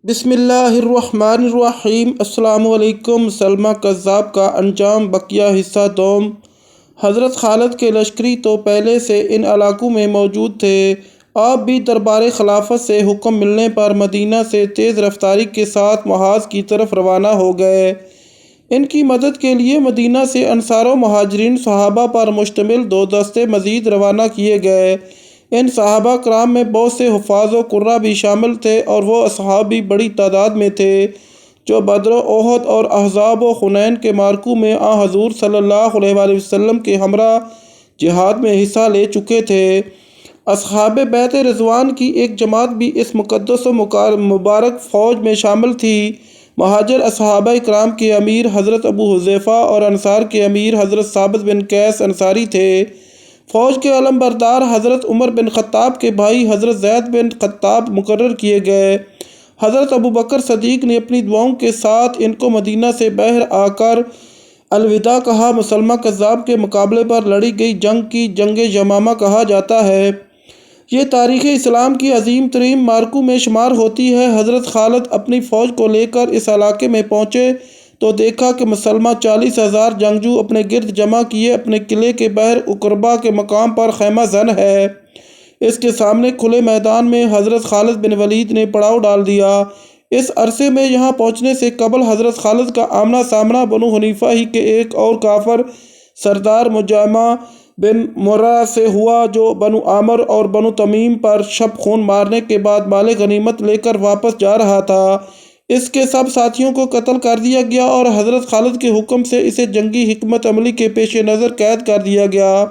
بسم اللہ الرحمن الرحیم۔ السلام علیکم۔ سلمہ کذاب کا انجام، بقیہ حصہ دوم۔ حضرت خالد کے لشکری تو پہلے سے ان علاقوں میں موجود تھے۔ آپ بھی دربار خلافت سے حکم ملنے پر مدینہ سے تیز رفتاری کے ساتھ محاذ کی طرف روانہ ہو گئے۔ ان کی مدد کے لیے مدینہ سے انصار و مہاجرین صحابہ پر مشتمل 2 دستے مزید روانہ کیے گئے۔ ان صحابہ کرام میں بہت سے حفاظ و قراء بھی شامل تھے اور وہ اصحاب بھی بڑی تعداد میں تھے جو بدر و احد اور احزاب و حنین کے معرکوں میں حضور صلی اللہ علیہ وآلہ وسلم کے ہمراہ جہاد میں حصہ لے چکے تھے۔ اصحاب بیعت رضوان کی ایک جماعت بھی اس مقدس و مبارک فوج میں شامل تھی۔ مہاجر اصحابہ کرام کے امیر حضرت ابو حذیفہ اور انصار کے امیر حضرت ثابت بن قیس انصاری تھے۔ فوج کے علم بردار حضرت عمر بن خطاب کے بھائی حضرت زید بن خطاب مقرر کیے گئے۔ حضرت ابوبکر صدیق نے اپنی دعاؤں کے ساتھ ان کو مدینہ سے باہر آ کر الوداع کہا۔ مسلمہ کذاب کے مقابلے پر لڑی گئی جنگ کی جنگ یمامہ کہا جاتا ہے۔ یہ تاریخ اسلام کی عظیم ترین معرکوں میں شمار ہوتی ہے۔ حضرت خالد اپنی فوج کو لے کر اس علاقے میں پہنچے تو دیکھا کہ مسلمہ 40,000 جنگجو اپنے گرد جمع کیے اپنے قلعے کے باہر اقربا کے مقام پر خیمہ زن ہے۔ اس کے سامنے کھلے میدان میں حضرت خالد بن ولید نے پڑاؤ ڈال دیا۔ اس عرصے میں یہاں پہنچنے سے قبل حضرت خالد کا آمنا سامنا بنو حنیفہ ہی کے ایک اور کافر سردار مجامہ بن مرہ سے ہوا جو بنو عامر اور بنو تمیم پر شب خون مارنے کے بعد مال غنیمت لے کر واپس جا رہا تھا۔ اس کے سب ساتھیوں کو قتل کر دیا گیا اور حضرت خالد کے حکم سے اسے جنگی حکمت عملی کے پیش نظر قید کر دیا گیا۔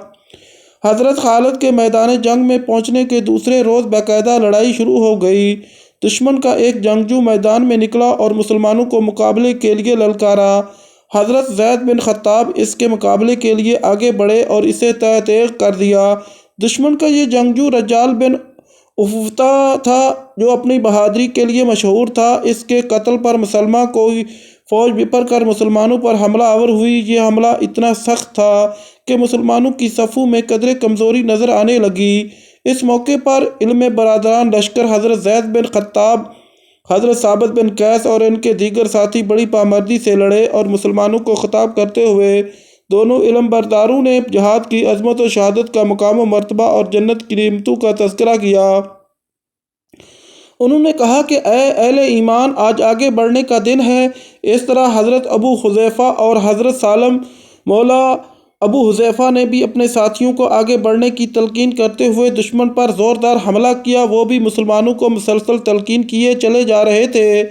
حضرت خالد کے میدان جنگ میں پہنچنے کے دوسرے روز باقاعدہ لڑائی شروع ہو گئی۔ دشمن کا ایک جنگجو میدان میں نکلا اور مسلمانوں کو مقابلے کے لیے للکارا۔ حضرت زید بن خطاب اس کے مقابلے کے لیے آگے بڑھے اور اسے تہہ تیغ کر دیا۔ دشمن کا یہ جنگجو رجال بن عفطہ تھا جو اپنی بہادری کے لیے مشہور تھا۔ اس کے قتل پر مسلمہ کوئی فوج بپر کر مسلمانوں پر حملہ آور ہوئی۔ یہ حملہ اتنا سخت تھا کہ مسلمانوں کی صفوں میں قدرے کمزوری نظر آنے لگی۔ اس موقع پر علم برادران لشکر حضرت زید بن خطاب، حضرت ثابت بن قیس اور ان کے دیگر ساتھی بڑی پامردی سے لڑے اور مسلمانوں کو خطاب کرتے ہوئے دونوں علم برداروں نے جہاد کی عظمت و شہادت کا مقام و مرتبہ اور جنت کی نعمتوں کا تذکرہ کیا۔ انہوں نے کہا کہ اے اہل ایمان، آج آگے بڑھنے کا دن ہے۔ اس طرح حضرت ابو حذیفہ اور حضرت سالم مولا ابو حذیفہ نے بھی اپنے ساتھیوں کو آگے بڑھنے کی تلقین کرتے ہوئے دشمن پر زوردار حملہ کیا۔ وہ بھی مسلمانوں کو مسلسل تلقین کیے چلے جا رہے تھے،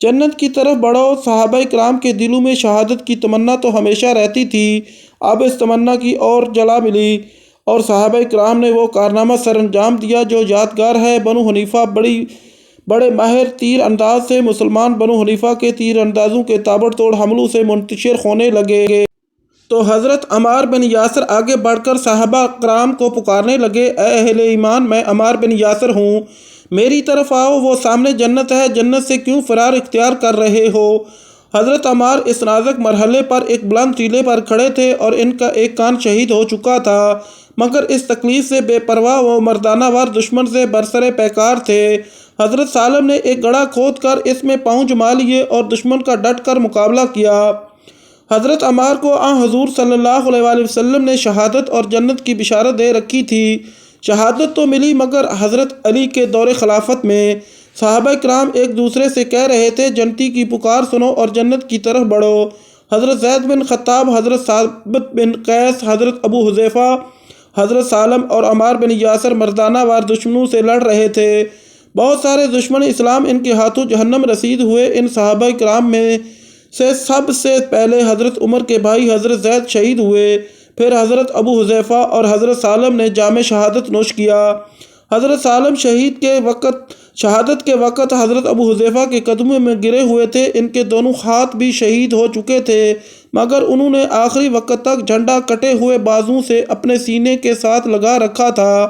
جنت کی طرف بڑھو۔ صحابہ کرام کے دلوں میں شہادت کی تمنا تو ہمیشہ رہتی تھی، اب اس تمنا کی اور جلا ملی اور صحابہ کرام نے وہ کارنامہ سر انجام دیا جو یادگار ہے۔ بنو حنیفہ بڑے ماہر تیر انداز سے مسلمان بنو حنیفہ کے تیر اندازوں کے تابڑ توڑ حملوں سے منتشر ہونے لگے تو حضرت عمار بن یاسر آگے بڑھ کر صحابہ کرام کو پکارنے لگے، اے اہل ایمان، میں عمار بن یاسر ہوں، میری طرف آؤ، وہ سامنے جنت ہے، جنت سے کیوں فرار اختیار کر رہے ہو؟ حضرت عمار اس نازک مرحلے پر ایک بلند ٹیلے پر کھڑے تھے اور ان کا ایک کان شہید ہو چکا تھا، مگر اس تکلیف سے بے پرواہ و مردانہ وار دشمن سے برسر پیکار تھے۔ حضرت سالم نے ایک گڑھا کھود کر اس میں پاؤں جما لیے اور دشمن کا ڈٹ کر مقابلہ کیا۔ حضرت عمار کو حضور صلی اللہ علیہ وآلہ وسلم نے شہادت اور جنت کی بشارت دے رکھی تھی۔ شہادت تو ملی، مگر حضرت علی کے دور خلافت میں صحابہ کرام ایک دوسرے سے کہہ رہے تھے، جنتی کی پکار سنو اور جنت کی طرف بڑھو۔ حضرت زید بن خطاب، حضرت ثابت بن قیس، حضرت ابو حذیفہ، حضرت سالم اور عمار بن یاسر مردانہ وار دشمنوں سے لڑ رہے تھے۔ بہت سارے دشمن اسلام ان کے ہاتھوں جہنم رسید ہوئے۔ ان صحابہ کرام میں سے سب سے پہلے حضرت عمر کے بھائی حضرت زید شہید ہوئے، پھر حضرت ابو حذیفہ اور حضرت سالم نے جام شہادت نوش کیا۔ حضرت سالم شہادت کے وقت حضرت ابو حذیفہ کے قدموں میں گرے ہوئے تھے۔ ان کے دونوں ہاتھ بھی شہید ہو چکے تھے، مگر انہوں نے آخری وقت تک جھنڈا کٹے ہوئے بازوں سے اپنے سینے کے ساتھ لگا رکھا تھا۔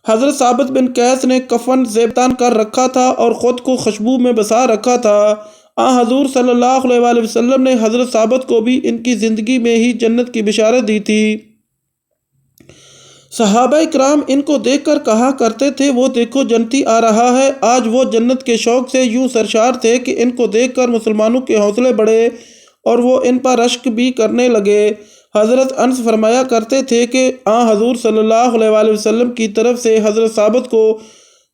حضرت ثابت بن قیس نے کفن زیبتان کر رکھا تھا اور خود کو خوشبو میں بسا رکھا تھا۔ حضور صلی اللہ علیہ وآلہ وسلم نے حضرت ثابت کو بھی ان کی زندگی میں ہی جنت کی بشارت دی تھی۔ صحابہ کرام ان کو دیکھ کر کہا کرتے تھے وہ دیکھو جنتی آ رہا ہے۔ آج وہ جنت کے شوق سے یوں سرشار تھے کہ ان کو دیکھ کر مسلمانوں کے حوصلے بڑھے اور وہ ان پر رشک بھی کرنے لگے۔ حضرت انس فرمایا کرتے تھے کہ حضور صلی اللہ علیہ وآلہ وسلم کی طرف سے حضرت ثابت کو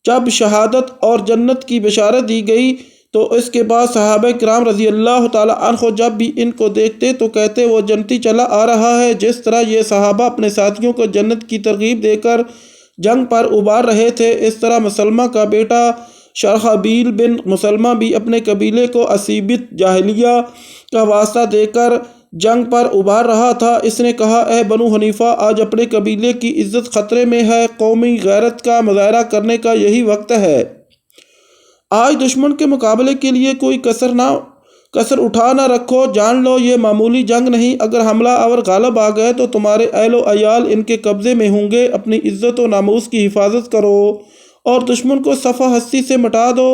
جب شہادت اور جنت کی بشارت دی گئی تو اس کے بعد صحابہ کرام رضی اللہ تعالی عنہ جب بھی ان کو دیکھتے تو کہتے وہ جنتی چلا آ رہا ہے۔ جس طرح یہ صحابہ اپنے ساتھیوں کو جنت کی ترغیب دے کر جنگ پر ابھار رہے تھے، اس طرح مسلمہ کا بیٹا شرحبیل بن مسلمہ بھی اپنے قبیلے کو عصیبت جاہلیہ کا واسطہ دے کر جنگ پر ابھار رہا تھا۔ اس نے کہا اے بنو حنیفہ، آج اپنے قبیلے کی عزت خطرے میں ہے، قومی غیرت کا مظاہرہ کرنے کا یہی وقت ہے۔ آج دشمن کے مقابلے کے لیے کوئی کسر اٹھا نہ رکھو، جان لو یہ معمولی جنگ نہیں، اگر حملہ آور غالب آ گئے تو تمہارے اہل و عیال ان کے قبضے میں ہوں گے، اپنی عزت و ناموس کی حفاظت کرو اور دشمن کو صفحہ ہستی سے مٹا دو۔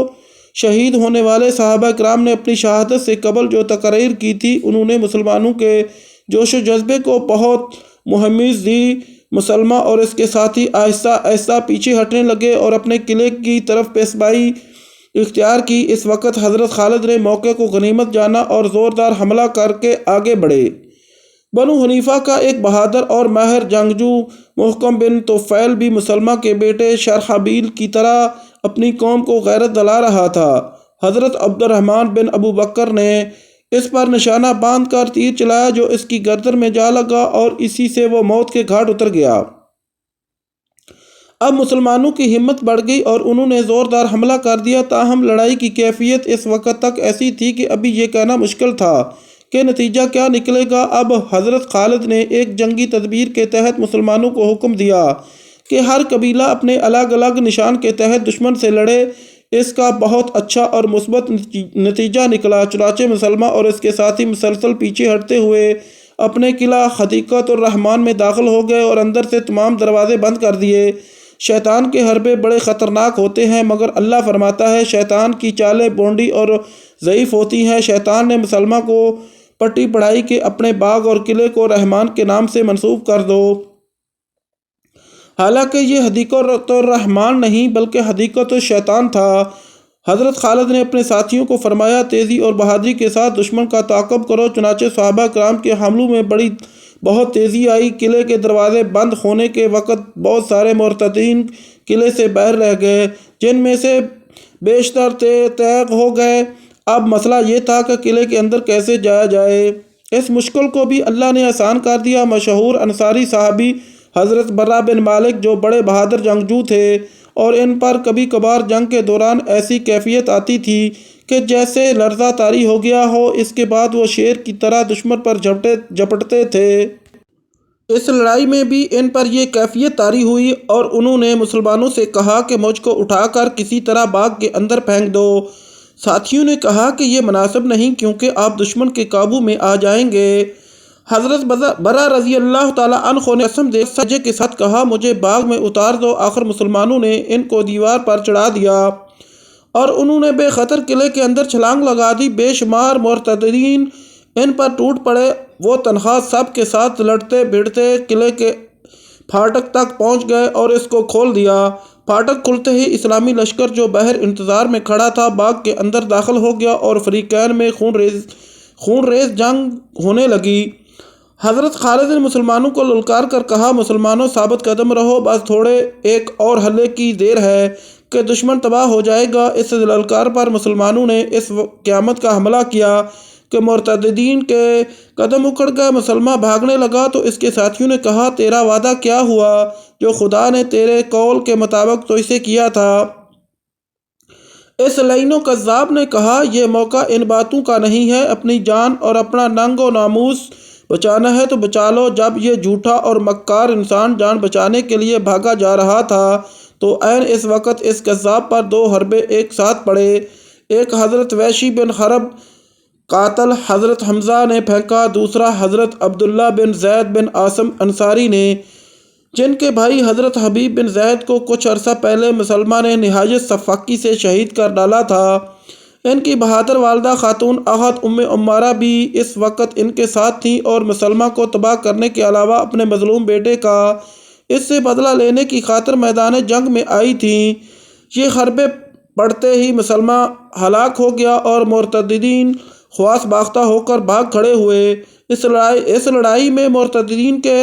شہید ہونے والے صحابہ کرام نے اپنی شہادت سے قبل جو تقریر کی تھی انہوں نے مسلمانوں کے جوش و جذبے کو بہت مہمیز دی۔ مسلمہ اور اس کے ساتھی آہستہ آہستہ پیچھے ہٹنے لگے اور اپنے قلعے کی طرف پیشبائی اختیار کی۔ اس وقت حضرت خالد نے موقع کو غنیمت جانا اور زوردار حملہ کر کے آگے بڑھے۔ بنو حنیفہ کا ایک بہادر اور ماہر جنگجو محکم بن طفیل بھی مسلمہ کے بیٹے شرحبیل کی طرح اپنی قوم کو غیرت دلا رہا تھا۔ حضرت عبد الرحمن بن ابو بکر نے اس پر نشانہ باندھ کر تیر چلایا جو اس کی گردن میں جا لگا اور اسی سے وہ موت کے گھاٹ اتر گیا۔ اب مسلمانوں کی ہمت بڑھ گئی اور انہوں نے زوردار حملہ کر دیا، تاہم لڑائی کی کیفیت اس وقت تک ایسی تھی کہ ابھی یہ کہنا مشکل تھا کہ نتیجہ کیا نکلے گا۔ اب حضرت خالد نے ایک جنگی تدبیر کے تحت مسلمانوں کو حکم دیا کہ ہر قبیلہ اپنے الگ الگ نشان کے تحت دشمن سے لڑے۔ اس کا بہت اچھا اور مثبت نتیجہ نکلا، چنانچہ مسلمہ اور اس کے ساتھی مسلسل پیچھے ہٹتے ہوئے اپنے قلعہ حدیقۃ الرحمن میں داخل ہو گئے اور اندر سے تمام دروازے بند کر دیے۔ شیطان کے حربے بڑے خطرناک ہوتے ہیں، مگر اللہ فرماتا ہے شیطان کی چالیں بونڈی اور ضعیف ہوتی ہیں۔ شیطان نے مسلمہ کو پٹی پڑھائی کہ اپنے باغ اور قلعے کو رحمان کے نام سے منسوب کر دو، حالانکہ یہ حدیقۃ الرحمن نہیں بلکہ حدیقۃ الشیطان تھا۔ حضرت خالد نے اپنے ساتھیوں کو فرمایا تیزی اور بہادری کے ساتھ دشمن کا تعاقب کرو، چنانچہ صحابہ کرام کے حملوں میں بہت تیزی آئی۔ قلعے کے دروازے بند ہونے کے وقت بہت سارے مرتدین قلعے سے باہر رہ گئے، جن میں سے بیشتر تیغ ہو گئے۔ اب مسئلہ یہ تھا کہ قلعے کے اندر کیسے جایا جائے۔ اس مشکل کو بھی اللہ نے آسان کر دیا۔ مشہور انصاری صحابی حضرت برہ بن مالک جو بڑے بہادر جنگجو تھے اور ان پر کبھی کبھار جنگ کے دوران ایسی کیفیت آتی تھی کہ جیسے لرزہ طاری ہو گیا ہو، اس کے بعد وہ شیر کی طرح دشمن پر جھپٹتے تھے۔ اس لڑائی میں بھی ان پر یہ کیفیت طاری ہوئی اور انہوں نے مسلمانوں سے کہا کہ مجھ کو اٹھا کر کسی طرح باغ کے اندر پھینک دو۔ ساتھیوں نے کہا کہ یہ مناسب نہیں کیونکہ آپ دشمن کے قابو میں آ جائیں گے۔ حضرت برہ رضی اللہ تعالیٰ عنہ نے قسم دے سجے کے ساتھ کہا مجھے باغ میں اتار دو۔ آخر مسلمانوں نے ان کو دیوار پر چڑھا دیا اور انہوں نے بے خطر قلعے کے اندر چھلانگ لگا دی۔ بے شمار مرتدین ان پر ٹوٹ پڑے، وہ تنہا سب کے ساتھ لڑتے بھیڑتے قلعے کے پھاٹک تک پہنچ گئے اور اس کو کھول دیا۔ پھاٹک کھلتے ہی اسلامی لشکر جو باہر انتظار میں کھڑا تھا باغ کے اندر داخل ہو گیا اور فریقین میں خون ریز جنگ ہونے لگی۔ حضرت خالد نے مسلمانوں کو للکار کر کہا مسلمانوں ثابت قدم رہو، بس تھوڑے ایک اور حملے کی دیر ہے کہ دشمن تباہ ہو جائے گا۔ اس للکار پر مسلمانوں نے اس قیامت کا حملہ کیا کہ مرتدین کے قدم اکھڑ گئے۔ مسلمہ بھاگنے لگا تو اس کے ساتھیوں نے کہا تیرا وعدہ کیا ہوا جو خدا نے تیرے قول کے مطابق تو اسے کیا تھا؟ اس لعین و کذاب نے کہا یہ موقع ان باتوں کا نہیں ہے، اپنی جان اور اپنا ننگ و ناموس بچانا ہے تو بچا لو۔ جب یہ جھوٹا اور مکار انسان جان بچانے کے لیے بھاگا جا رہا تھا تو عین اس وقت اس کذاب پر دو حربے ایک ساتھ پڑے۔ ایک حضرت وحشی بن حرب قاتل حضرت حمزہ نے پھینکا، دوسرا حضرت عبداللہ بن زید بن عاصم انصاری نے، جن کے بھائی حضرت حبیب بن زید کو کچھ عرصہ پہلے مسلمہ نے نہایت سفاکی سے شہید کر ڈالا تھا۔ ان کی بہادر والدہ خاتون احد ام عمارہ بھی اس وقت ان کے ساتھ تھیں اور مسلمہ کو تباہ کرنے کے علاوہ اپنے مظلوم بیٹے کا اس سے بدلہ لینے کی خاطر میدان جنگ میں آئی تھیں۔ یہ حربیں پڑتے ہی مسلمہ ہلاک ہو گیا اور مرتدین خواص باختہ ہو کر بھاگ کھڑے ہوئے۔ اس لڑائی میں مرتدین کے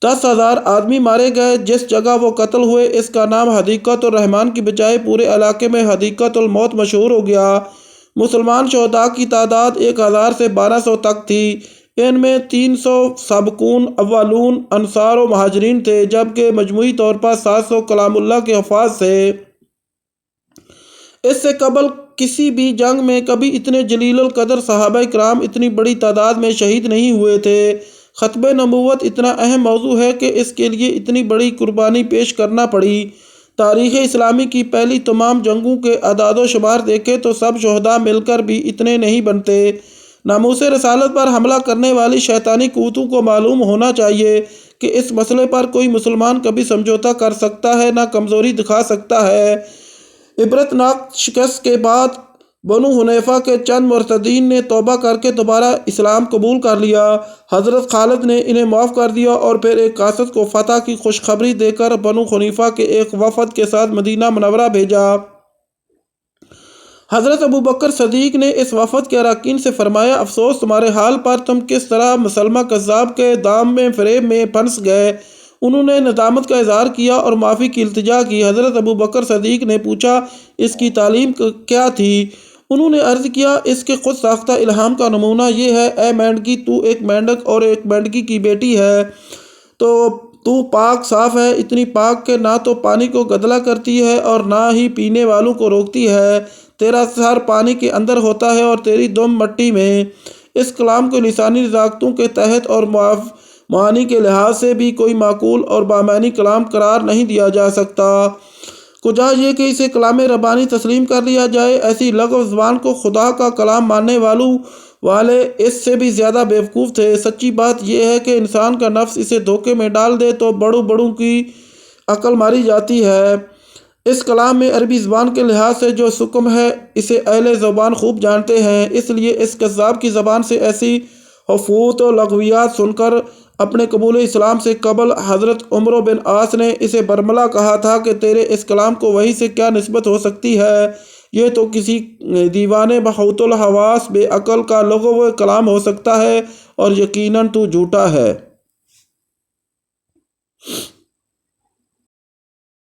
10,000 آدمی مارے گئے۔ جس جگہ وہ قتل ہوئے اس کا نام حدیقۃ الرحمن کی بجائے پورے علاقے میں حدیقۃ الموت مشہور ہو گیا۔ مسلمان شہداء کی تعداد 1,000 سے 1,200 تک تھی۔ ان میں 300 سابقون اولون انصار و مہاجرین تھے، جبکہ مجموعی طور پر 700 کلام اللہ کے حفاظ تھے۔ اس سے قبل کسی بھی جنگ میں کبھی اتنے جلیل القدر صحابہ کرام اتنی بڑی تعداد میں شہید نہیں ہوئے تھے۔ ختم نبوت اتنا اہم موضوع ہے کہ اس کے لیے اتنی بڑی قربانی پیش کرنا پڑی۔ تاریخ اسلامی کی پہلی تمام جنگوں کے اعداد و شمار دیکھیں تو سب شہداء مل کر بھی اتنے نہیں بنتے۔ ناموس رسالت پر حملہ کرنے والی شیطانی قوتوں کو معلوم ہونا چاہیے کہ اس مسئلے پر کوئی مسلمان کبھی سمجھوتہ کر سکتا ہے، نہ کمزوری دکھا سکتا ہے۔ عبرتناک شکست کے بعد بنو حنیفہ کے چند مرتدین نے توبہ کر کے دوبارہ اسلام قبول کر لیا۔ حضرت خالد نے انہیں معاف کر دیا اور پھر ایک قاصد کو فتح کی خوشخبری دے کر بنو حنیفہ کے ایک وفد کے ساتھ مدینہ منورہ بھیجا۔ حضرت ابوبکر صدیق نے اس وفد کے اراکین سے فرمایا، افسوس تمہارے حال پر، تم کس طرح مسلمہ کذاب کے دام میں فریب میں پھنس گئے۔ انہوں نے ندامت کا اظہار کیا اور معافی کی التجا کی۔ حضرت ابوبکر صدیق نے پوچھا، اس کی تعلیم کیا تھی؟ انہوں نے عرض کیا، اس کے خود ساختہ الہام کا نمونہ یہ ہے، اے مینڈکی، تو ایک مینڈک اور ایک مینڈکی کی بیٹی ہے، تو پاک صاف ہے، اتنی پاک کہ نہ تو پانی کو گدلا کرتی ہے اور نہ ہی پینے والوں کو روکتی ہے۔ تیرا سر پانی کے اندر ہوتا ہے اور تیری دم مٹی میں۔ اس کلام کو لسانی نزاکتوں کے تحت اور معانی کے لحاظ سے بھی کوئی معقول اور بامعنی کلام قرار نہیں دیا جا سکتا۔ کجا یہ کہ اسے کلام ربانی تسلیم کر لیا جائے۔ ایسی لغو زبان کو خدا کا کلام ماننے والے اس سے بھی زیادہ بیوقوف تھے۔ سچی بات یہ ہے کہ انسان کا نفس اسے دھوکے میں ڈال دے تو بڑوں کی عقل ماری جاتی ہے۔ اس کلام میں عربی زبان کے لحاظ سے جو سکم ہے اسے اہل زبان خوب جانتے ہیں، اس لیے اس کذاب کی زبان سے ایسی حفوظ و لغویات سن کر اپنے قبول اسلام سے قبل حضرت عمرو بن عاص نے اسے برملا کہا تھا کہ تیرے اس کلام کو وحی سے کیا نسبت ہو سکتی ہے؟ یہ تو کسی دیوانے بحوث الحواس بے عقل کا لغو کلام ہو سکتا ہے اور یقیناً تو جھوٹا ہے۔